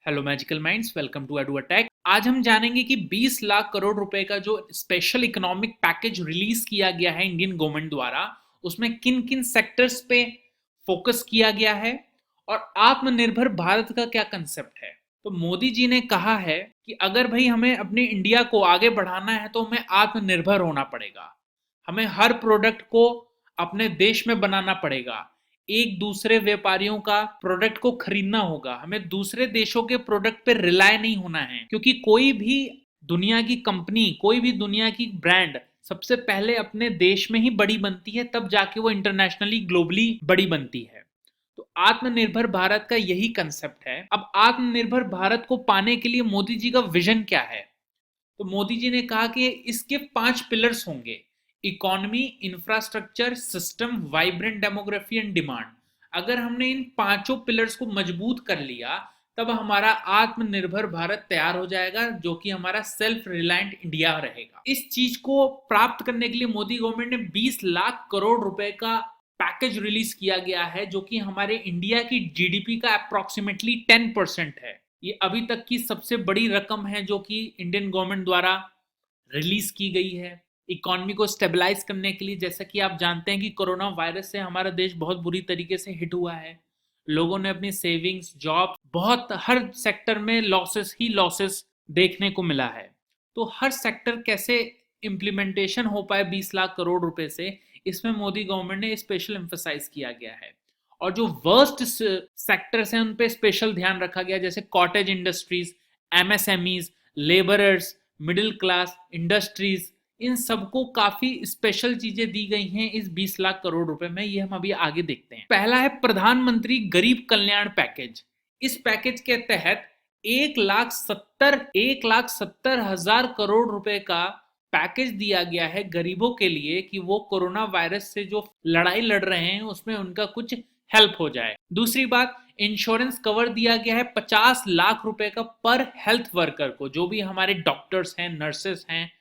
Hello magical minds, welcome to Edu Attack. आज हम जानेंगे कि 20 लाख करोड़ रुपए का जो स्पेशल इकोनॉमिक पैकेज रिलीज किया गया है इंडियन गवर्नमेंट द्वारा, उसमें किन किन सेक्टर्स पे फोकस किया गया है और आत्मनिर्भर भारत का क्या कंसेप्ट है। तो मोदी जी ने कहा है कि अगर भाई हमें अपने इंडिया को आगे बढ़ाना है तो हमें आत्मनिर्भर होना पड़ेगा। हमें हर प्रोडक्ट को अपने देश में बनाना पड़ेगा। एक दूसरे व्यापारियों का प्रोडक्ट को खरीदना होगा। हमें दूसरे देशों के प्रोडक्ट पे रिलाय नहीं होना है, क्योंकि कोई भी दुनिया की कंपनी, कोई भी दुनिया की ब्रांड सबसे पहले अपने देश में ही बड़ी बनती है, तब जाके वो इंटरनेशनली ग्लोबली बड़ी बनती है। तो आत्मनिर्भर भारत का यही कंसेप्ट है। अब आत्मनिर्भर भारत को पाने के लिए मोदी जी का विजन क्या है? तो मोदी जी ने कहा कि इसके 5 पिलर्स होंगे: economy, infrastructure, system, vibrant demography and demand. अगर हमने इन पांचों पिलर्स को मजबूत कर लिया, तब हमारा आत्मनिर्भर भारत तैयार हो जाएगा, जो कि हमारा सेल्फ रिलायंट इंडिया रहेगा। इस चीज को प्राप्त करने के लिए मोदी गवर्नमेंट ने 20 लाख करोड़ रुपए का पैकेज रिलीज किया गया है, जो कि हमारे इंडिया की जीडीपी का अप्रोक्सीमेटली 10% है। ये अभी तक की सबसे बड़ी रकम है जो कि इंडियन गवर्नमेंट द्वारा रिलीज की गई है इकोनॉमी को स्टेबलाइज करने के लिए। जैसा कि आप जानते हैं कि कोरोना वायरस से हमारा देश बहुत बुरी तरीके से हिट हुआ है। लोगों ने अपनी सेविंग्स, जॉब, बहुत हर सेक्टर में लॉसेस ही लॉसेस देखने को मिला है। तो हर सेक्टर कैसे इम्प्लीमेंटेशन हो पाए 20 लाख करोड़ रुपए से, इसमें मोदी गवर्नमेंट ने स्पेशल एम्फसाइज किया गया है। और जो वर्स्ट सेक्टर्स हैं उन पे स्पेशल ध्यान रखा गया, जैसे cottage industries, MSMEs, labourers, middle class industries, इन सबको काफी स्पेशल चीजें दी गई हैं इस 20 लाख करोड़ रुपए में। ये हम अभी आगे देखते हैं। पहला है प्रधानमंत्री गरीब कल्याण पैकेज। इस पैकेज के तहत 1,70,000 करोड़ रुपए का पैकेज दिया गया है गरीबों के लिए, कि वो कोरोना वायरस से जो लड़ाई लड़ रहे हैं उसमें उनका कुछ हेल्प हो जाए। दूसरी बात, इंश्योरेंस कवर दिया गया है 50 लाख रुपए का पर हेल्थ वर्कर को। जो भी हमारे डॉक्टर्स हैं, नर्सेस हैं,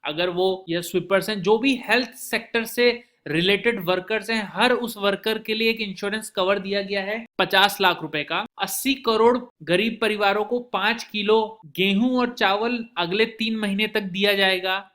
अगर वो या स्वीपर्स हैं, जो भी हेल्थ सेक्टर से रिलेटेड वर्कर्स हैं, हर उस वर्कर के लिए एक इंश्योरेंस कवर दिया गया है 50 लाख रुपए का। 80 करोड़ गरीब परिवारों को 5 किलो गेहूं और चावल अगले 3 महीने तक दिया जाएगा।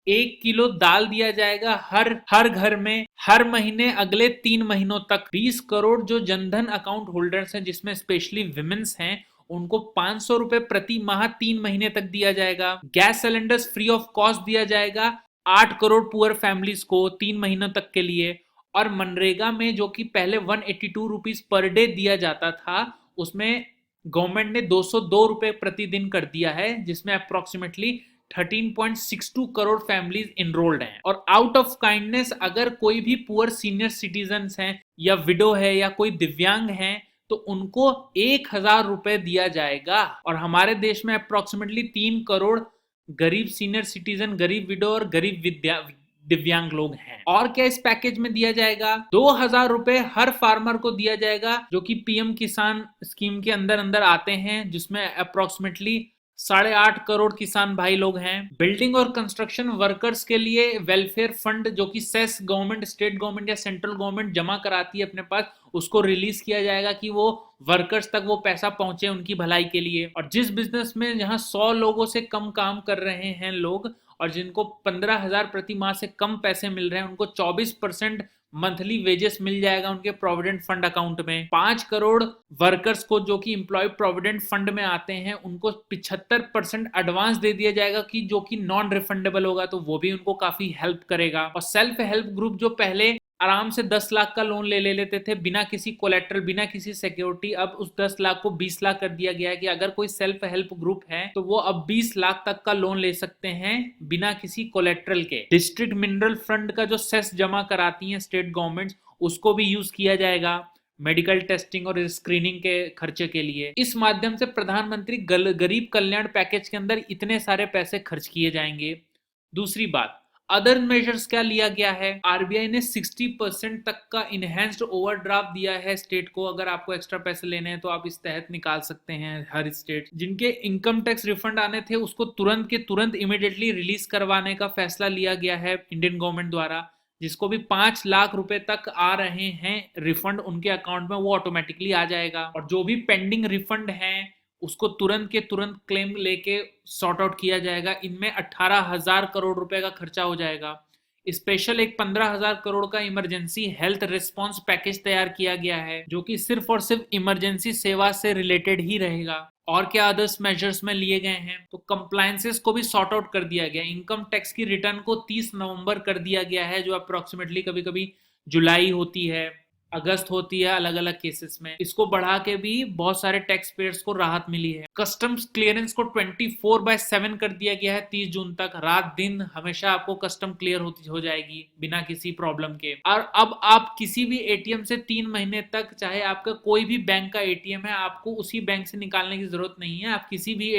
1 किलो दाल दिया जाएगा हर हर घर में हर महीने अगले 3 महीनों तक। 20 करोड़ जो जनधन अकाउंट होल्डर्स हैं, जिसमें स्पेशली विमेन्स हैं, उनको 500 रुपए प्रति माह 3 महीने तक दिया जाएगा। Gas cylinders free of cost दिया जाएगा 8 करोड़ पुअर फैमिलीज को 3 महीनों तक के लिए। और मनरेगा में जो कि पहले 182 रुपीज पर डे दिया जाता था, उसमें गवर्नमेंट ने 202 रुपए प्रतिदिन कर दिया है, जिसमें अप्रोक्सीमेटली 13.62 करोड़ फैमिलीज इनरोल्ड हैं। और आउट ऑफ काइंडनेस अगर कोई भी पुअर सीनियर सिटीजन हैं या विडो है या कोई दिव्यांग है, तो उनको 1,000 रुपए दिया जाएगा। और हमारे देश में अप्रोक्सीमेटली 3 करोड़ गरीब सीनियर सिटीजन, गरीब विडो और गरीब दिव्यांग लोग हैं। और क्या इस पैकेज में दिया जाएगा? 2,000 रुपए हर फार्मर को दिया जाएगा, जो कि पीएम किसान स्कीम के अंदर अंदर आते हैं, जिसमें अप्रोक्सीमेटली 8.5 करोड़ किसान भाई लोग हैं। बिल्डिंग और कंस्ट्रक्शन वर्कर्स के लिए वेलफेयर फंड, जो कि सेस गवर्नमेंट, स्टेट गवर्नमेंट या सेंट्रल गवर्नमेंट जमा कराती है अपने पास, उसको रिलीज किया जाएगा कि वो वर्कर्स तक वो पैसा पहुंचे उनकी भलाई के लिए। और जिस बिजनेस में जहां 100 लोगों से कम काम कर रहे हैं लोग और जिनको 15,000 प्रति माह से कम पैसे मिल रहे हैं, उनको 24% मंथली वेजेस मिल जाएगा उनके प्रोविडेंट फंड अकाउंट में। 5 करोड़ वर्कर्स को जो कि एम्प्लॉय प्रोविडेंट फंड में आते हैं, उनको 75% एडवांस दे दिया जाएगा, कि जो कि नॉन रिफंडेबल होगा, तो वो भी उनको काफी हेल्प करेगा। और सेल्फ हेल्प ग्रुप जो पहले आराम से 10 लाख का लोन ले लेते थे बिना किसी कोलेट्रल, बिना किसी सिक्योरिटी, अब उस 10 लाख को 20 लाख कर दिया गया है कि अगर कोई सेल्फ हेल्प ग्रुप है तो वो अब 20 लाख तक का लोन ले सकते हैं बिना किसी कोलेट्रल के। डिस्ट्रिक्ट मिनरल फंड का जो सेस जमा कराती हैं स्टेट गवर्नमेंट, उसको भी यूज किया जाएगा मेडिकल टेस्टिंग और स्क्रीनिंग के खर्चे के लिए। इस माध्यम से प्रधानमंत्री गरीब कल्याण पैकेज के अंदर इतने सारे पैसे खर्च किए जाएंगे। दूसरी बात, अदर मेजर्स क्या लिया गया है? आरबीआई ने 60% तक का इनहेंस्ड ओवरड्राफ्ट दिया है स्टेट को। अगर आपको एक्स्ट्रा पैसे लेने हैं तो आप इस तहत निकाल सकते हैं। हर स्टेट जिनके इनकम टैक्स रिफंड आने थे, उसको तुरंत के तुरंत इमीडिएटली रिलीज करवाने का फैसला लिया गया है इंडियन गवर्नमेंट द्वारा। जिसको भी 5 लाख रुपए तक आ रहे हैं रिफंड उनके अकाउंट में, वो ऑटोमेटिकली आ जाएगा। और जो भी पेंडिंग रिफंड हैं उसको तुरंत के तुरंत क्लेम लेके सॉर्ट आउट किया जाएगा। इनमें 18,000 करोड़ रुपए का खर्चा हो जाएगा। स्पेशल एक 15,000 करोड़ का इमरजेंसी हेल्थ रिस्पांस पैकेज तैयार किया गया है, जो कि सिर्फ और सिर्फ इमरजेंसी सेवा से रिलेटेड ही रहेगा। और क्या अदर्स मेजर्स में लिए गए हैं, तो कंप्लायंसेस को भी सॉर्ट आउट कर दिया गया। इनकम टैक्स की रिटर्न को 30 नवंबर कर दिया गया है, जो अप्रोक्सीमेटली कभी कभी जुलाई होती है, अगस्त होती है अलग अलग केसेस में। इसको बढ़ा के भी बहुत सारे टैक्स पेयर्स को राहत मिली है। कस्टम्स क्लियरेंस को 24/7 कर दिया गया है। 30 जून तक रात दिन हमेशा आपको कस्टम क्लियर हो जाएगी बिना किसी प्रॉब्लम के। और अब आप किसी भी एटीएम से 3 महीने तक, चाहे आपका कोई भी बैंक का एटीएम है, आपको उसी बैंक से निकालने की जरूरत नहीं है। आप किसी भी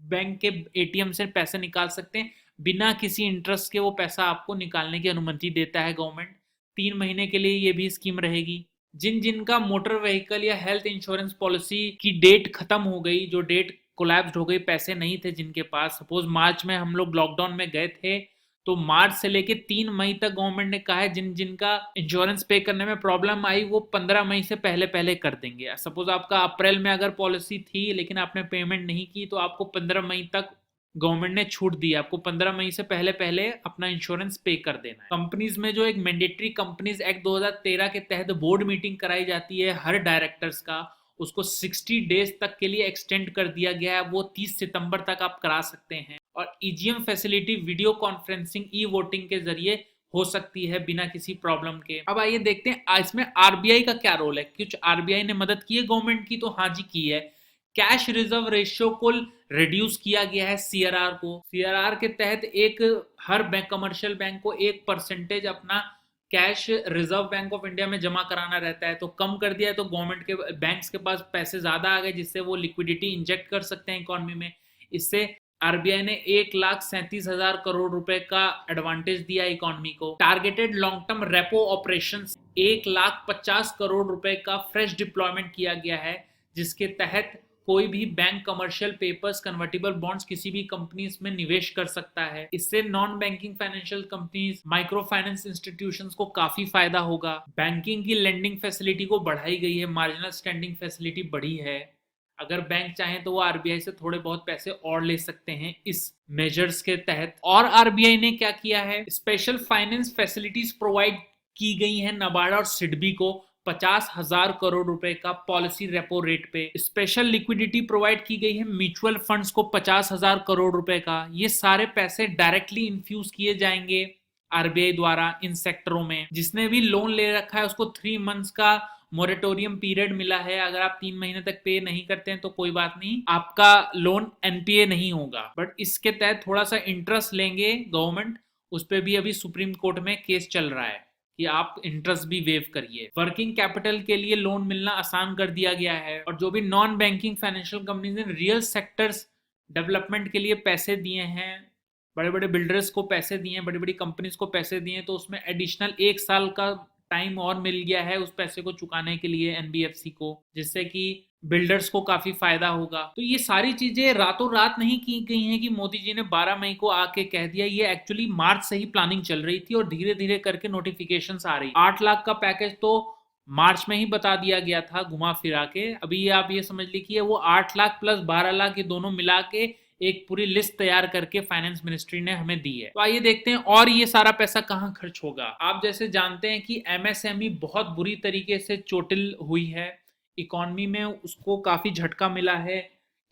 बैंक के एटीएम से पैसे निकाल सकते हैं बिना किसी इंटरेस्ट के। वो पैसा आपको निकालने की अनुमति देता है गवर्नमेंट। 3 महीने के लिए ये भी स्कीम रहेगी। जिन जिनका मोटर व्हीकल या हेल्थ इंश्योरेंस पॉलिसी की डेट खत्म हो गई, जो डेट कोलैप्स्ड हो गई, पैसे नहीं थे जिनके पास, सपोज मार्च में हम लोग लॉकडाउन में गए थे, तो मार्च से लेके 3 मई तक गवर्नमेंट ने कहा है जिन जिनका इंश्योरेंस पे करने में प्रॉब्लम आई वो 15 मई से पहले पहले कर देंगे। सपोज आपका अप्रैल में अगर पॉलिसी थी लेकिन आपने पेमेंट नहीं की, तो आपको 15 मई तक गवर्नमेंट ने छूट दी। आपको 15 मई से पहले पहले अपना इंश्योरेंस पे कर देना है। कंपनीज में जो एक मैंडेटरी कंपनीज एक्ट 2013 के तहत बोर्ड मीटिंग कराई जाती है हर डायरेक्टर्स का, उसको 60 डेज तक के लिए एक्सटेंड कर दिया गया है। वो 30 सितंबर तक आप करा सकते हैं। और EGM facility video conferencing e voting के जरिए हो सकती है बिना किसी प्रॉब्लम के। अब आइए देखते हैं इसमें आरबीआई का क्या रोल है। कुछ आरबीआई ने मदद की है गवर्नमेंट की, तो हाँ जी की है। कैश रिजर्व रेशियो को रिड्यूस किया गया है, सीआरआर को। सीआरआर के तहत एक हर बैंक, कमर्शियल बैंक को 1% अपना cash reserve bank of India में जमा कराना रहता है, तो कम कर दिया है। तो गवर्नमेंट के बैंक्स के पास पैसे ज्यादा आ गए, जिससे वो लिक्विडिटी इंजेक्ट कर सकते हैं इकोनॉमी में। इससे आरबीआई ने 1,37,000 करोड़ रुपए का एडवांटेज दिया इकोनॉमी को। Targeted long term repo operations 1,50,000 crore रुपए का फ्रेश डिप्लॉयमेंट किया गया है, जिसके तहत कोई भी bank commercial papers, convertible bonds किसी भी कंपनीज में निवेश कर सकता है। इससे non banking financial companies, micro finance institutions को काफी फायदा होगा। बैंकिंग की लेंडिंग फैसिलिटी को बढ़ाई गई है, मार्जिनल स्टैंडिंग फैसिलिटी बढ़ी है। अगर बैंक चाहें तो वो आरबीआई से थोड़े बहुत पैसे और ले सकते हैं इस मेजर्स के तहत। और आरबीआई ने क्या किया है, स्पेशल फाइनेंस फैसिलिटीज प्रोवाइड की गई है नबार्ड और सिडबी को 50,000 करोड़ रुपए का पॉलिसी रेपो रेट पे। स्पेशल लिक्विडिटी प्रोवाइड की गई है म्यूचुअल फंड्स को 50,000 करोड़ रुपए का। ये सारे पैसे डायरेक्टली इन्फ्यूज किए जाएंगे आरबीआई द्वारा इन सेक्टरों में। जिसने भी लोन ले रखा है उसको 3 मंथ्स का मोरेटोरियम पीरियड मिला है। अगर आप 3 महीने तक पे नहीं करते हैं तो कोई बात नहीं, आपका लोन एनपीए नहीं होगा। बट इसके तहत थोड़ा सा इंटरेस्ट लेंगे गवर्नमेंट, उस पर भी अभी सुप्रीम कोर्ट में केस चल रहा है कि आप इंटरेस्ट भी वेव करिए। वर्किंग कैपिटल के लिए लोन मिलना आसान कर दिया गया है। और जो भी नॉन बैंकिंग फाइनेंशियल कंपनीज ने रियल सेक्टर्स डेवलपमेंट के लिए पैसे दिए हैं, बड़े बड़े बिल्डर्स को पैसे दिए हैं, बड़ी बड़ी कंपनीज को पैसे दिए हैं, तो उसमें एडिशनल 1 साल का टाइम और मिल गया है उस पैसे को चुकाने के लिए एनबीएफसी को, जिससे कि बिल्डर्स को काफी फायदा होगा। तो ये सारी चीजें रातों रात नहीं की गई हैं कि मोदी जी ने 12 मई को आके कह दिया। ये एक्चुअली मार्च से ही प्लानिंग चल रही थी और धीरे धीरे करके नोटिफिकेशंस आ रही। 8 लाख का पैकेज तो मार्च में ही बता दिया गया था घुमा फिरा के। अभी आप ये समझ लीजिए वो 8 लाख प्लस 12 लाख, ये दोनों मिला के एक पूरी लिस्ट तैयार करके फाइनेंस मिनिस्ट्री ने हमें दी है। तो आइए देखते हैं और ये सारा पैसा कहाँ खर्च होगा। आप जैसे जानते हैं कि एमएसएमई बहुत बुरी तरीके से चोटिल हुई है इकोनॉमी में, उसको काफी झटका मिला है।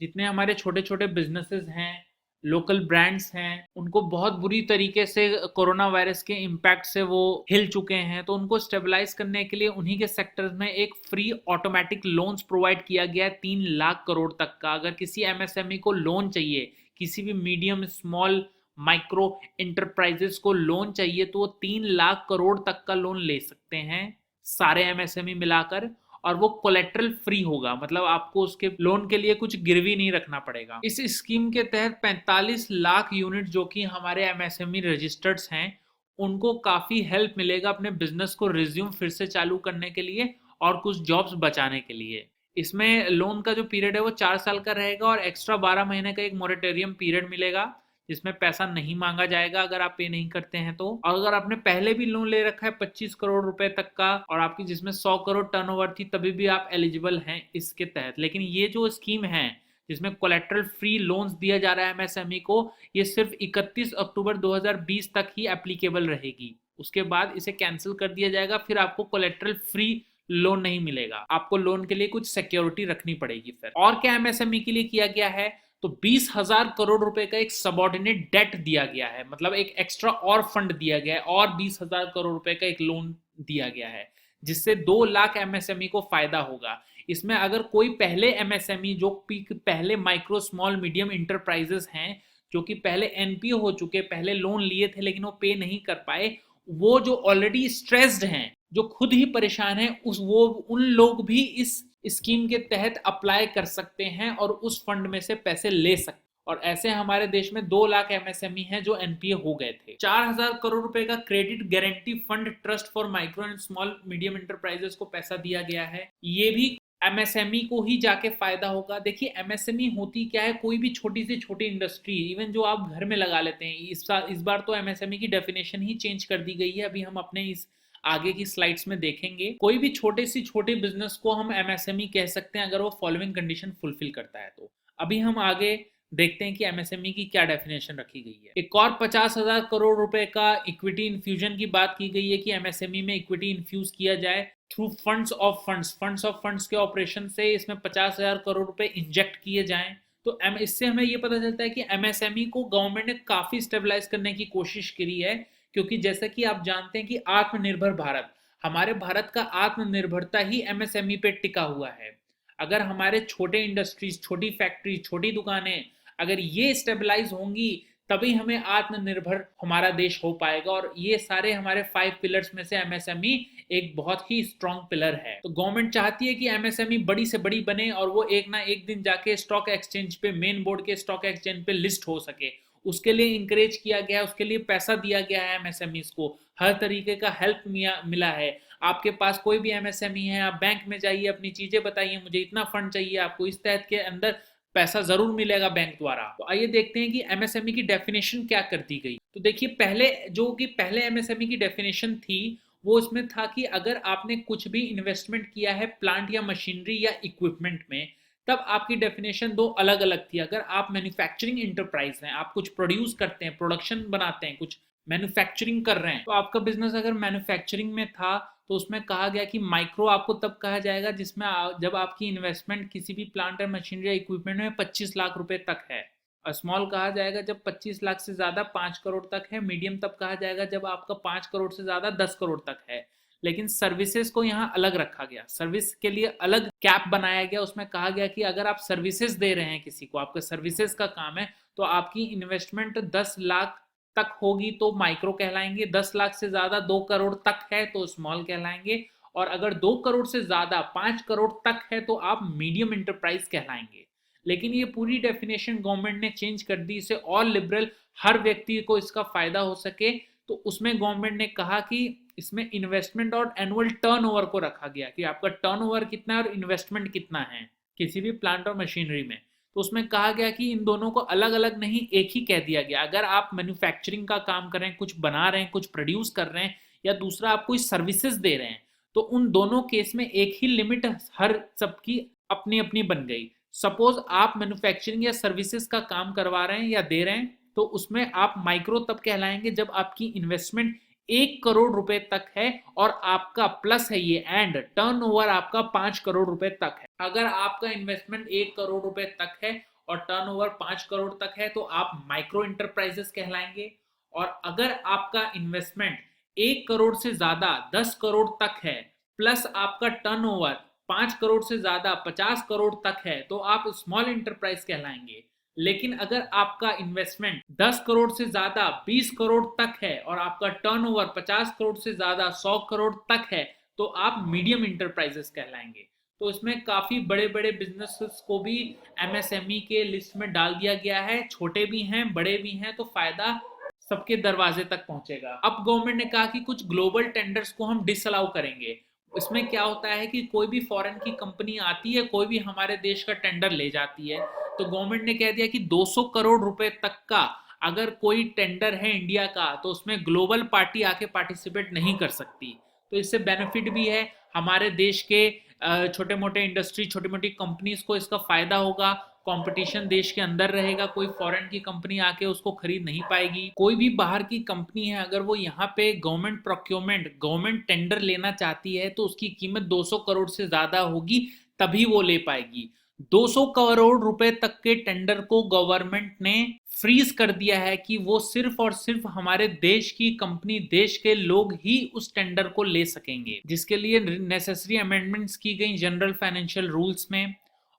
जितने हमारे छोटे छोटे बिजनेसेस हैं, लोकल ब्रांड्स हैं, उनको बहुत बुरी तरीके से कोरोना वायरस के इम्पैक्ट से वो हिल चुके हैं। तो उनको स्टेबलाइज करने के लिए उन्हीं के सेक्टर्स में एक फ्री ऑटोमेटिक लोन्स प्रोवाइड किया गया है 3 लाख करोड़ तक का। अगर किसी एमएसएमई को लोन चाहिए, किसी भी मीडियम स्मॉल माइक्रो इंटरप्राइजेस को लोन चाहिए, तो वो 3 लाख करोड़ तक का लोन ले सकते हैं सारे एमएसएमई मिलाकर। और वो कोलेट्रल फ्री होगा, मतलब आपको उसके लोन के लिए कुछ गिरवी नहीं रखना पड़ेगा। इस स्कीम के तहत 45 लाख यूनिट जो कि हमारे एमएसएमई रजिस्टर्ड हैं, उनको काफी हेल्प मिलेगा अपने बिजनेस को रिज्यूम फिर से चालू करने के लिए और कुछ जॉब्स बचाने के लिए। इसमें लोन का जो पीरियड है वो 4 साल का रहेगा और एक्स्ट्रा 12 महीने का एक मोरेटोरियम पीरियड मिलेगा, जिसमें पैसा नहीं मांगा जाएगा अगर आप पे नहीं करते हैं तो। और अगर आपने पहले भी लोन ले रखा है 25 करोड़ रुपए तक का और आपकी जिसमें 100 करोड़ टर्नओवर थी, तभी भी आप एलिजिबल हैं इसके तहत। लेकिन ये जो स्कीम है जिसमें कोलेट्रल फ्री लोन्स दिया जा रहा है एमएसएमई को, ये सिर्फ 31 अक्टूबर 2020 तक ही एप्लीकेबल रहेगी। उसके बाद इसे कैंसिल कर दिया जाएगा, फिर आपको कोलेट्रल फ्री लोन नहीं मिलेगा, आपको लोन के लिए कुछ सिक्योरिटी रखनी पड़ेगी। फिर और क्या एमएसएमई के लिए किया गया है, तो 20,000 करोड़ रुपए का एक सबऑर्डिनेट डेट दिया गया है, मतलब एक एक्स्ट्रा और फंड दिया गया है और 20,000 करोड़ रुपए का एक लोन दिया गया है, जिससे 2 लाख एमएसएमई को फायदा होगा। इसमें अगर कोई पहले एमएसएमई जो पहले माइक्रो स्मॉल मीडियम इंटरप्राइजेस हैं, जो कि पहले एनपीओ हो चुके, पहले लोन लिए थे लेकिन वो पे नहीं कर पाए, वो जो ऑलरेडी स्ट्रेस्ड हैं, जो खुद ही परेशान हैं, वो उन लोग भी इस स्कीम के तहत अप्लाई कर सकते हैं और उस फंड में से पैसे ले सकते हैं। और ऐसे हमारे देश में 2 लाख एमएसएमई हैं जो एनपीए हो गए थे। 4,000 करोड़ रुपए का credit guarantee fund trust for micro and small medium enterprises को पैसा दिया गया है, ये भी एमएसएमई को ही जाके फायदा होगा। देखिए एमएसएमई होती क्या है, कोई भी छोटी से छोटी इंडस्ट्री, इवन जो आप घर में लगा लेते हैं। इस बार तो एमएसएमई की डेफिनेशन ही चेंज कर दी गई है, अभी हम अपने इस आगे की स्लाइड्स में देखेंगे। कोई भी छोटे बिजनेस को हम एमएसएमई कह सकते हैं अगर वो फॉलोइंग कंडीशन फुलफिल करता है। तो अभी हम आगे देखते हैं कि एमएसएमई की क्या डेफिनेशन रखी गई है। एक और 50,000 करोड़ रुपए का इक्विटी इन्फ्यूजन की बात की गई है कि एमएसएमई में इक्विटी इन्फ्यूज किया जाए थ्रू फंड्स ऑफ फंड्स के ऑपरेशन से इसमें 50,000 करोड़ रुपए इंजेक्ट किए जाएं। तो इससे हमें ये पता चलता है कि एमएसएमई को गवर्नमेंट ने काफी स्टेबलाइज करने की कोशिश करी है, क्योंकि जैसा कि आप जानते हैं कि आत्मनिर्भर भारत, हमारे भारत का आत्मनिर्भरता ही एमएसएमई पे टिका हुआ है। अगर हमारे छोटे इंडस्ट्रीज, छोटी फैक्ट्री, छोटी दुकानें अगर ये स्टेबलाइज होंगी, तभी हमें आत्मनिर्भर हमारा देश हो पाएगा। और ये सारे हमारे 5 पिलर्स में से एमएसएमई एक बहुत ही स्ट्रॉन्ग पिलर है। तो गवर्नमेंट चाहती है कि एमएसएमई बड़ी से बड़ी बने और वो एक ना एक दिन जाके स्टॉक एक्सचेंज पे, मेन बोर्ड के स्टॉक एक्सचेंज पे लिस्ट हो सके। उसके लिए इंकरेज किया गया है, उसके लिए पैसा दिया गया है एमएसएमईज को, हर तरीके का हेल्प मिला है। आपके पास कोई भी एमएसएमई है, आप बैंक में जाइए, अपनी चीजें बताइए, मुझे इतना फंड चाहिए, आपको इस तहत के अंदर पैसा जरूर मिलेगा बैंक द्वारा। तो आइए देखते हैं कि एमएसएमई की डेफिनेशन क्या कर दी गई। तो देखिए पहले एमएसएमई की डेफिनेशन थी, वो इसमें था कि अगर आपने कुछ भी इन्वेस्टमेंट किया है प्लांट या मशीनरी या इक्विपमेंट में, तब आपकी डेफिनेशन 2 अलग अलग थी। अगर आप मैन्युफैक्चरिंग इंटरप्राइज हैं, आप कुछ प्रोड्यूस करते हैं, प्रोडक्शन बनाते हैं, कुछ मैन्युफैक्चरिंग कर रहे हैं, तो आपका बिजनेस अगर मैन्युफैक्चरिंग में था तो उसमें कहा गया कि माइक्रो आपको तब कहा जाएगा जिसमें जब आपकी इन्वेस्टमेंट किसी भी प्लांट या मशीनरी या इक्विपमेंट में 25 लाख रुपए तक है। और स्मॉल कहा जाएगा जब 25 लाख से ज्यादा 5 करोड़ तक है। मीडियम तब कहा जाएगा जब आपका 5 करोड़ से ज्यादा 10 करोड़ तक है। लेकिन सर्विसेज को यहाँ अलग रखा गया, सर्विस के लिए अलग कैप बनाया गया। उसमें कहा गया कि अगर आप सर्विसेज दे रहे हैं किसी को, आपका सर्विसेज का काम है, तो आपकी इन्वेस्टमेंट 10 लाख तक होगी तो माइक्रो कहलाएंगे, 10 लाख से ज्यादा 2 करोड़ तक है तो स्मॉल कहलाएंगे, और अगर 2 करोड़ से ज्यादा 5 करोड़ तक है तो आप मीडियम इंटरप्राइज कहलाएंगे। लेकिन ये पूरी डेफिनेशन गवर्नमेंट ने चेंज कर दी, इसे और लिबरल, हर व्यक्ति को इसका फायदा हो सके। तो उसमें गवर्नमेंट ने कहा कि इसमें इन्वेस्टमेंट और एनुअल टर्नओवर को रखा गया कि आपका टर्नओवर कितना है और इन्वेस्टमेंट कितना है किसी भी प्लांट और मशीनरी में। तो उसमें कहा गया कि इन दोनों को अलग अलग नहीं, एक ही कह दिया गया। अगर आप मैन्युफैक्चरिंग का काम कर रहे हैं, कुछ बना रहे हैं, कुछ प्रोड्यूस कर रहे हैं, या दूसरा आप कोई सर्विसेज दे रहे हैं, तो उन दोनों केस में एक ही लिमिट हर सबकी अपनी अपनी बन गई। सपोज आप मैन्युफैक्चरिंग या सर्विसेज का काम करवा रहे हैं या दे रहे हैं, तो उसमें आप माइक्रो तब कहलाएंगे जब आपकी इन्वेस्टमेंट 1 करोड़ रुपए तक है और आपका प्लस है ये एंड टर्नओवर आपका 5 करोड़ रुपए तक है। अगर आपका इन्वेस्टमेंट 1 करोड़ रुपए तक है और टर्नओवर 5 करोड़ तक है तो आप माइक्रो इंटरप्राइजेस कहलाएंगे। और अगर आपका इन्वेस्टमेंट 1 करोड़ से ज्यादा 10 करोड़ तक है प्लस आपका टर्नओवर 5 करोड़ से ज्यादा 50 करोड़ तक है तो आप स्मॉल इंटरप्राइज कहलाएंगे। लेकिन अगर आपका इन्वेस्टमेंट 10 करोड़ से ज्यादा 20 करोड़ तक है और आपका टर्नओवर 50 करोड़ से ज्यादा 100 करोड़ तक है तो आप मीडियम इंटरप्राइजेस कहलाएंगे। तो इसमें काफी बड़े बड़े बिजनेसेस को भी एमएसएमई के लिस्ट में डाल दिया गया है, छोटे भी हैं बड़े भी हैं, तो फायदा सबके दरवाजे तक पहुंचेगा। अब गवर्नमेंट ने कहा कि कुछ ग्लोबल टेंडर्स को हम डिसअलाउ करेंगे। इसमें क्या होता है कि कोई भी फॉरेन की कंपनी आती है, कोई भी हमारे देश का टेंडर ले जाती है, तो गवर्नमेंट ने कह दिया कि 200 करोड़ रुपए तक का अगर कोई टेंडर है इंडिया का तो उसमें ग्लोबल पार्टी आके पार्टिसिपेट नहीं कर सकती। तो इससे बेनिफिट भी है, हमारे देश के छोटे मोटे इंडस्ट्री, छोटी मोटी कंपनीज को इसका फायदा होगा। कंपटीशन देश के अंदर रहेगा, कोई फॉरेन की कंपनी आके उसको खरीद नहीं पाएगी। कोई भी बाहर की कंपनी है, अगर वो यहाँ पे गवर्नमेंट प्रोक्योरमेंट, गवर्नमेंट टेंडर लेना चाहती है तो उसकी कीमत 200 करोड़ से ज्यादा होगी, तभी वो ले पाएगी। 200 करोड़ रुपए तक के टेंडर को गवर्नमेंट ने फ्रीज कर दिया है कि वो सिर्फ और सिर्फ हमारे देश की कंपनी, देश के लोग ही उस टेंडर को ले सकेंगे, जिसके लिए नेसेसरी अमेंडमेंट्स की गई जनरल फाइनेंशियल रूल्स में।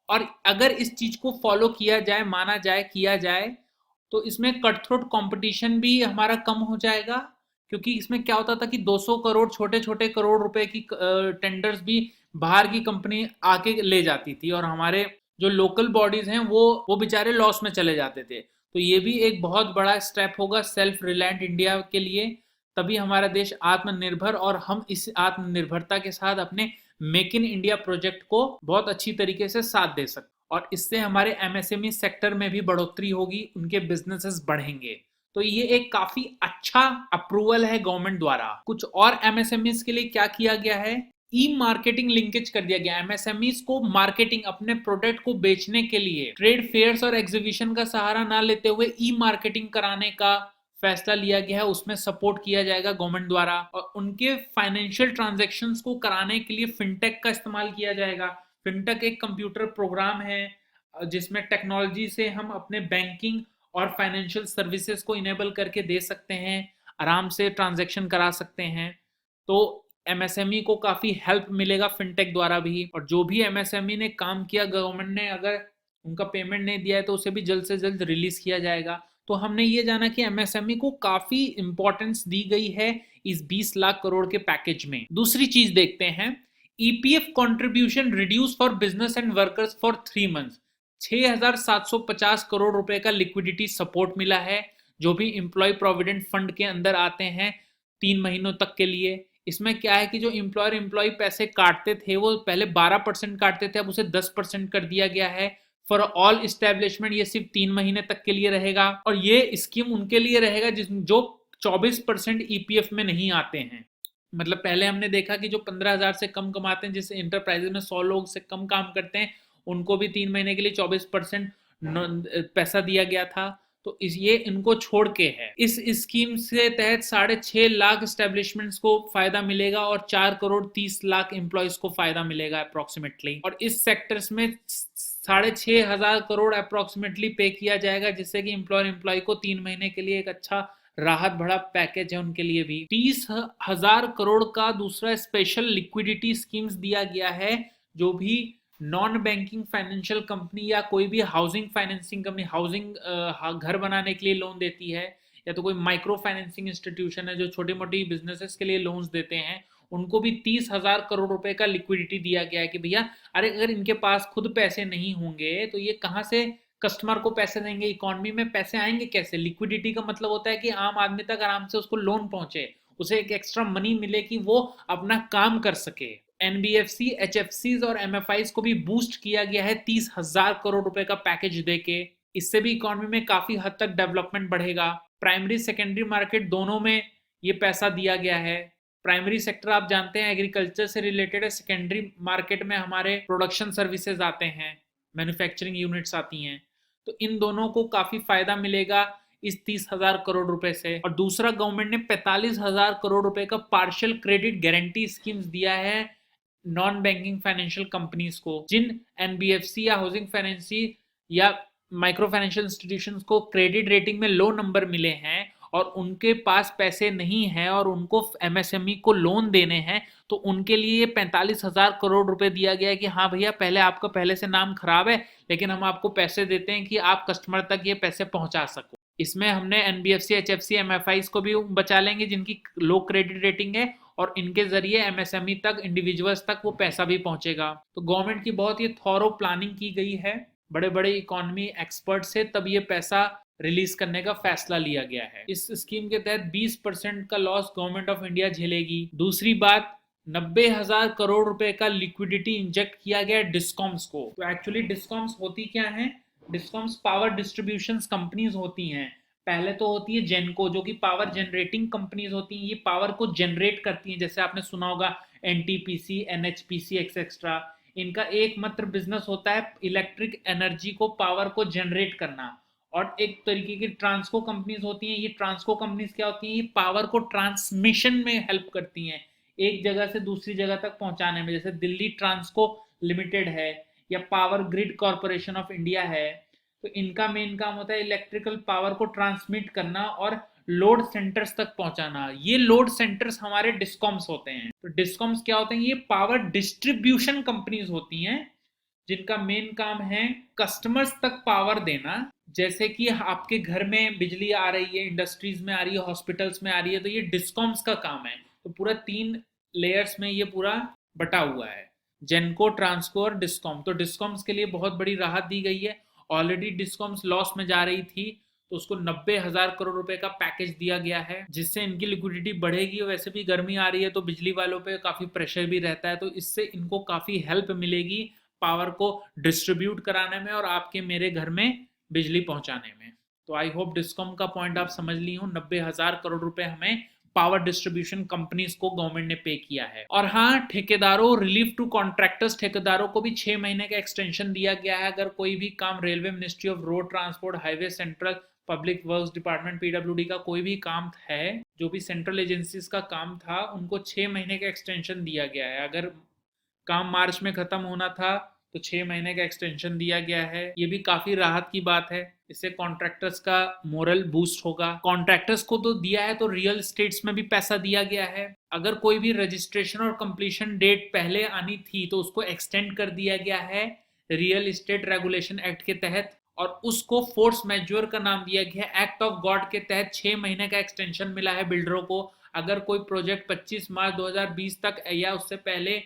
और अगर इस चीज को फॉलो किया जाए, माना जाए, किया जाए, तो इसमें कट थ्रोट कंपटीशन भी हमारा कम हो जाएगा। क्योंकि इसमें क्या होता था कि 200 करोड़, छोटे छोटे करोड़ रुपए की टेंडर्स भी बाहर की कंपनी आके ले जाती थी, और हमारे जो लोकल बॉडीज हैं वो बेचारे लॉस में चले जाते थे। तो ये भी एक बहुत बड़ा स्टेप होगा सेल्फ रिलायंट इंडिया के लिए। तभी हमारा देश आत्मनिर्भर, और हम इस आत्मनिर्भरता के साथ अपने मेक इन इंडिया प्रोजेक्ट को बहुत अच्छी तरीके से साथ दे सकते, और इससे हमारे एमएसएमई सेक्टर में भी बढ़ोतरी होगी, उनके बिजनेसेस बढ़ेंगे। तो ये एक काफी अच्छा अप्रूवल है गवर्नमेंट द्वारा। कुछ और एमएसएमईज के लिए क्या किया गया है, ई मार्केटिंग लिंकेज कर दिया गया। एमएसएमईज को मार्केटिंग, अपने प्रोडक्ट को बेचने के लिए ट्रेड फेयर्स और एग्जीबिशन का सहारा ना लेते हुए ई मार्केटिंग कराने का फैसला लिया गया है। उसमें सपोर्ट किया जाएगा गवर्नमेंट द्वारा, और उनके फाइनेंशियल ट्रांजैक्शंस को कराने के लिए फिनटेक का इस्तेमाल किया जाएगा। फिनटेक एक कंप्यूटर प्रोग्राम है जिसमें टेक्नोलॉजी से हम अपने बैंकिंग और फाइनेंशियल सर्विसेज को इनेबल करके दे सकते हैं, आराम से ट्रांजैक्शन करा सकते हैं। तो एमएसएमई को काफी हेल्प मिलेगा फिनटेक द्वारा भी। और जो भी एमएसएमई ने काम किया, गवर्नमेंट ने अगर उनका पेमेंट नहीं दिया है तो उसे भी जल्द से जल्द रिलीज किया जाएगा। तो हमने ये जाना कि एमएसएमई को काफी इंपॉर्टेंस दी गई है इस 20 लाख करोड़ के पैकेज में। दूसरी चीज देखते हैं, EPF contribution reduce for business and workers for 3 months. 6,750 crore रुपए का लिक्विडिटी सपोर्ट मिला है, जो भी एम्प्लॉय प्रोविडेंट फंड के अंदर आते हैं 3 महीनों तक के लिए। इसमें क्या है कि जो एम्प्लॉय पैसे काटते थे, वो पहले 12% काटते थे, अब उसे 10% कर दिया गया है। फॉर ऑल इस्टेब्लिशमेंट ये सिर्फ 3 महीने तक के लिए रहेगा, और ये स्कीम उनके लिए रहेगा जो 24% ईपीएफ में नहीं आते हैं। मतलब पहले हमने देखा कि जो 15,000 से कम कमाते हैं, जिस इंटरप्राइजेज में 100 लोग से कम काम करते हैं, उनको भी 3 महीने के लिए 24% पैसा दिया गया था। तो ये इनको छोड़ के है। इस स्कीम से तहत 6.5 लाख एस्टेब्लिशमेंट्स को फायदा मिलेगा और 4,30,00,000 एम्प्लॉयज को फायदा मिलेगा अप्रोक्सीमेटली। और इस सेक्टर्स में 6,500 करोड़ अप्रोक्सीमेटली पे किया जाएगा, जिससे कि एम्प्लॉय को 3 महीने के लिए एक अच्छा राहत भरा पैकेज है उनके लिए भी। 30,000 करोड़ का दूसरा स्पेशल लिक्विडिटी स्कीम्स दिया गया है, जो भी नॉन बैंकिंग फाइनेंशियल कंपनी या कोई भी हाउसिंग फाइनेंसिंग कंपनी, हाउसिंग घर बनाने के लिए लोन देती है, या तो कोई माइक्रो फाइनेंसिंग इंस्टीट्यूशन है जो छोटी मोटी बिजनेसेस के लिए लोन्स देते हैं, उनको भी 30,000 करोड़ रुपए का लिक्विडिटी दिया गया है कि भैया अरे अगर इनके पास खुद पैसे नहीं होंगे तो ये कहाँ से कस्टमर को पैसे देंगे, इकोनॉमी में पैसे आएंगे कैसे। लिक्विडिटी का मतलब होता है कि आम आदमी तक आराम से उसको लोन पहुंचे, उसे एक एक्स्ट्रा मनी मिले कि वो अपना काम कर सके। एनबीएफसी, एचएफसीज और एमएफआईज को भी बूस्ट किया गया है 30,000 करोड़ रुपए का पैकेज देके। इससे भी इकोनॉमी में काफी हद तक डेवलपमेंट बढ़ेगा। प्राइमरी सेकेंडरी मार्केट दोनों में ये पैसा दिया गया है। प्राइमरी सेक्टर आप जानते हैं एग्रीकल्चर से रिलेटेड है, सेकेंडरी मार्केट में हमारे प्रोडक्शन सर्विसेज आते हैं, मैन्युफैक्चरिंग यूनिट्स आती हैं। तो इन दोनों को काफी फायदा मिलेगा इस 30,000 करोड़ रुपए से। और दूसरा, गवर्नमेंट ने 45,000 करोड़ रुपए का पार्शियल क्रेडिट गारंटी स्कीम्स दिया है नॉन बैंकिंग फाइनेंशियल कंपनीज को, जिन एनबीएफसी या हाउसिंग फाइनेंसी या माइक्रो फाइनेंशियल इंस्टीट्यूशंस को क्रेडिट रेटिंग में लो नंबर मिले हैं और उनके पास पैसे नहीं है और उनको एमएसएमई को लोन देने हैं, तो उनके लिए 45,000 करोड़ रुपए दिया गया है कि हाँ भैया पहले आपका पहले से नाम खराब है, लेकिन हम आपको पैसे देते हैं कि आप कस्टमर तक ये पैसे पहुंचा सको। इसमें हमने एनबीएफसी, एचएफसी, एमएफआईज को भी बचा लेंगे जिनकी लो क्रेडिट रेटिंग है, और इनके जरिए एमएसएमई तक, इंडिविजुअल्स तक वो पैसा भी पहुंचेगा। तो गवर्नमेंट की बहुत ही थॉरो प्लानिंग की गई है बड़े बड़े इकोनॉमी एक्सपर्ट से, तब ये पैसा रिलीज करने का फैसला लिया गया है। इस स्कीम के तहत 20% का लॉस गवर्नमेंट ऑफ इंडिया झेलेगी। दूसरी बात, 90,000 करोड़ रुपए का लिक्विडिटी इंजेक्ट किया गया डिस्कॉम्स को। तो एक्चुअली डिस्कॉम्स होती क्या है? डिस्कॉम्स पावर डिस्ट्रीब्यूशन कंपनीज होती हैं। पहले तो होती है जेनको, जो कि पावर जनरेटिंग कंपनीज होती हैं, ये पावर को जनरेट करती हैं। जैसे आपने सुना होगा एनटीपीसी, एनएचपीसी एक्सेट्रा, इनका एकमात्र बिजनेस होता है इलेक्ट्रिक एनर्जी को, पावर को जनरेट करना। और एक तरीके की ट्रांसको कंपनीज होती हैं। ये ट्रांसको कंपनीज क्या होती हैं? ये पावर को ट्रांसमिशन में हेल्प करती हैं, एक जगह से दूसरी जगह तक पहुंचाने में। जैसे दिल्ली ट्रांसको लिमिटेड है या power grid corporation of India है, तो इनका मेन काम होता है इलेक्ट्रिकल पावर को ट्रांसमिट करना और लोड सेंटर्स तक पहुंचाना। ये लोड सेंटर्स हमारे डिस्कॉम्स होते हैं। तो डिस्कॉम्स क्या होते हैं? ये पावर डिस्ट्रीब्यूशन कंपनीज होती हैं जिनका मेन काम है कस्टमर्स तक पावर देना। जैसे कि आपके घर में बिजली आ रही है, इंडस्ट्रीज में आ रही है, हॉस्पिटल्स में आ रही है, तो ये डिस्कॉम्स का काम है। तो पूरा 3 लेयर्स में ये पूरा बटा हुआ है, जेनको, ट्रांसको और डिस्कॉम। तो डिस्कॉम्स के लिए बहुत बड़ी राहत दी गई है। ऑलरेडी डिस्कॉम्स लॉस में जा रही थी, तो उसको 90,000 करोड़ रुपए का पैकेज दिया गया है, जिससे इनकी लिक्विडिटी बढ़ेगी। वैसे भी गर्मी आ रही है तो बिजली वालों पे काफी प्रेशर भी रहता है, तो इससे इनको काफी हेल्प मिलेगी पावर को डिस्ट्रीब्यूट कराने में और आपके मेरे घर में बिजली पहुंचाने में। तो आई होप डिस्कॉम का पॉइंट आप समझ ली हो। 90,000 करोड़ रुपए हमें पावर डिस्ट्रीब्यूशन कंपनीज को गवर्नमेंट ने पे किया है। और हाँ, ठेकेदारों, रिलीफ टू कॉन्ट्रैक्टर्स, ठेकेदारों को भी 6 महीने का एक्सटेंशन दिया गया है। अगर कोई भी काम railway, ministry of road transport, highway, central public works department, PWD का कोई भी काम है, जो भी सेंट्रल एजेंसीज का काम था, उनको 6 महीने का एक्सटेंशन दिया गया है। अगर काम मार्च में खत्म होना था तो 6 महीने का एक्सटेंशन दिया गया है। ये भी काफी राहत की बात है। इससे कॉन्ट्रैक्टर्स का मोरल बूस्ट होगा। कॉन्ट्रैक्टर्स को तो दिया है, तो रियल स्टेट्स में भी पैसा दिया गया है। अगर कोई भी रजिस्ट्रेशन और कंप्लीशन डेट पहले आनी थी तो उसको एक्सटेंड कर दिया गया है रियल एस्टेट रेगुलेशन एक्ट के तहत, और उसको फोर्स मैज्योर का नाम दिया गया है। एक्ट ऑफ गॉड के तहत 6 महीने का एक्सटेंशन मिला है बिल्डरों को। अगर कोई प्रोजेक्ट 25 मार्च 2020 तक या उससे पहले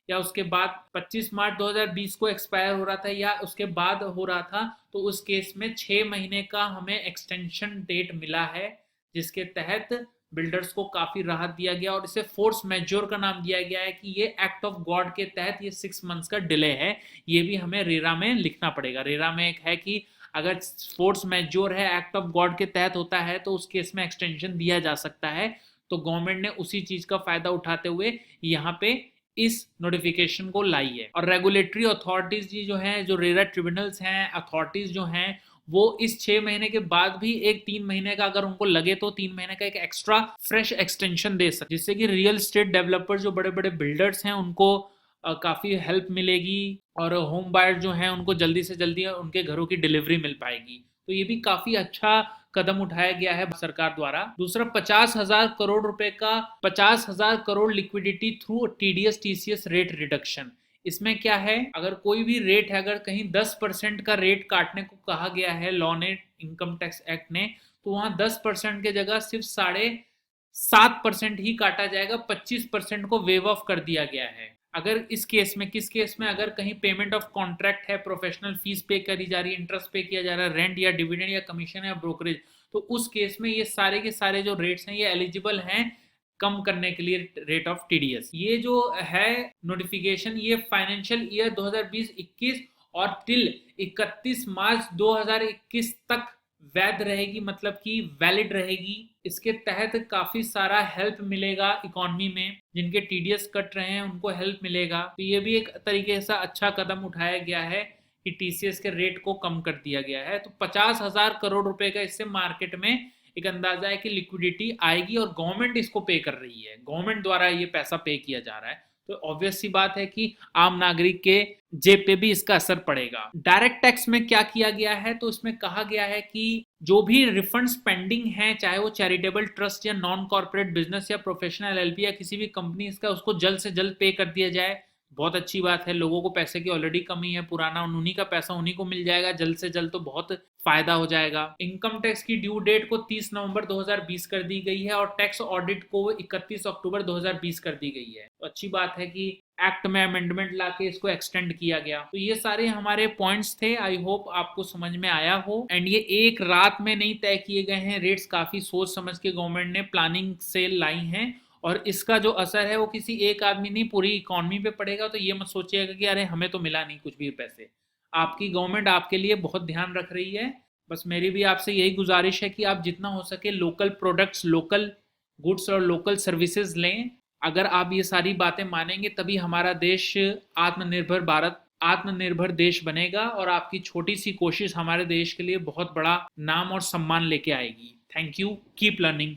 या उसके बाद 25 मार्च 2020 को एक्सपायर हो रहा था या उसके बाद हो रहा था, तो उस केस में 6 महीने का हमें एक्सटेंशन डेट मिला है, जिसके तहत बिल्डर्स को काफी राहत दिया गया। और इसे फोर्स मैज्योर का नाम दिया गया है कि ये एक्ट ऑफ गॉड के तहत ये 6 मंथ्स का डिले है। ये भी हमें रेरा में लिखना पड़ेगा। रेरा में एक है कि अगर फोर्स मैज्योर है, एक्ट ऑफ गॉड के तहत होता है, तो उस केस में एक्सटेंशन दिया जा सकता है। तो गवर्नमेंट ने उसी चीज का फायदा उठाते हुए यहाँ पे इस नोटिफिकेशन को लाई है। और रेगुलेटरी अथॉरिटीज जो हैं, जो रेरा ट्रिब्यूनल्स हैं, अथॉरिटीज जो हैं, वो इस 6 महीने के बाद भी एक 3 महीने का अगर उनको लगे तो 3 महीने का एक एक्स्ट्रा फ्रेश एक्सटेंशन दे सकते, जिससे कि रियल स्टेट डेवलपर जो बड़े बड़े बिल्डर्स हैं उनको काफी हेल्प मिलेगी और होम बायर जो हैं उनको जल्दी से जल्दी उनके घरों की डिलीवरी मिल पाएगी। तो ये भी काफी अच्छा कदम उठाया गया है सरकार द्वारा। दूसरा, 50,000 करोड़ रुपए का 50,000 crore liquidity through TDS TCS rate reduction. इसमें क्या है? अगर कोई भी रेट है, अगर कहीं 10% का रेट काटने को कहा गया है लॉ ने, इनकम टैक्स एक्ट ने, तो वहां 10% की जगह सिर्फ 7.5% ही काटा जाएगा। 25% को वेव ऑफ कर दिया गया है। अगर इस केस में, किस केस में? अगर कहीं पेमेंट ऑफ कॉन्ट्रैक्ट है, प्रोफेशनल फीस पे करी जा रही है, इंटरेस्ट पे किया जा रहा है, रेंट या डिविडेंड या कमीशन या ब्रोकरेज, तो उस केस में ये सारे के सारे जो रेट्स हैं ये एलिजिबल हैं कम करने के लिए रेट ऑफ टीडीएस। ये जो है नोटिफिकेशन, ये फाइनेंशियल ईयर 2020-21 और टिल 31 मार्च 2021 तक वैध रहेगी, मतलब कि वैलिड रहेगी। इसके तहत काफी सारा हेल्प मिलेगा इकोनॉमी में, जिनके टीडीएस कट रहे हैं उनको हेल्प मिलेगा। तो ये भी एक तरीके से अच्छा कदम उठाया गया है कि टीसीएस के रेट को कम कर दिया गया है। तो 50,000 करोड़ रुपए का इससे मार्केट में एक अंदाजा है कि लिक्विडिटी आएगी और गवर्नमेंट इसको पे कर रही है, गवर्नमेंट द्वारा ये पैसा पे किया जा रहा है। तो ऑब्वियस सी बात है कि आम नागरिक के जेब पे भी इसका असर पड़ेगा। डायरेक्ट टैक्स में क्या किया गया है? तो इसमें कहा गया है कि जो भी रिफंड्स पेंडिंग हैं, चाहे वो चैरिटेबल ट्रस्ट या नॉन कॉर्पोरेट बिजनेस या प्रोफेशनल एलपी या किसी भी कंपनी इसका, उसको जल्द से जल्द पे कर दिया जाए। बहुत अच्छी बात है, लोगों को पैसे की ऑलरेडी कमी है, पुराना उन्हीं का पैसा उन्हीं को मिल जाएगा जल्द से जल्द, तो बहुत फायदा हो जाएगा। इनकम टैक्स की ड्यू डेट को 30 नवंबर 2020 कर दी गई है और टैक्स ऑडिट को 31 अक्टूबर 2020 कर दी गई है। तो अच्छी बात है कि एक्ट में अमेंडमेंट लाके इसको एक्सटेंड किया गया। तो ये सारे हमारे पॉइंट्स थे, आई होप आपको समझ में आया हो। एंड ये एक रात में नहीं तय किए गए हैं रेट्स, काफी सोच समझ के गवर्नमेंट ने प्लानिंग से लाई हैं और इसका जो असर है वो किसी एक आदमी नहीं, पूरी इकोनॉमी पे पड़ेगा। तो ये मत सोचिएगा कि अरे हमें तो मिला नहीं कुछ भी पैसे। आपकी गवर्नमेंट आपके लिए बहुत ध्यान रख रही है। बस मेरी भी आपसे यही गुजारिश है कि आप जितना हो सके लोकल प्रोडक्ट्स, लोकल गुड्स और लोकल सर्विसेज लें। अगर आप ये सारी बातें मानेंगे तभी हमारा देश आत्मनिर्भर भारत, आत्मनिर्भर देश बनेगा और आपकी छोटी सी कोशिश हमारे देश के लिए बहुत बड़ा नाम और सम्मान लेके आएगी। Thank you, keep learning.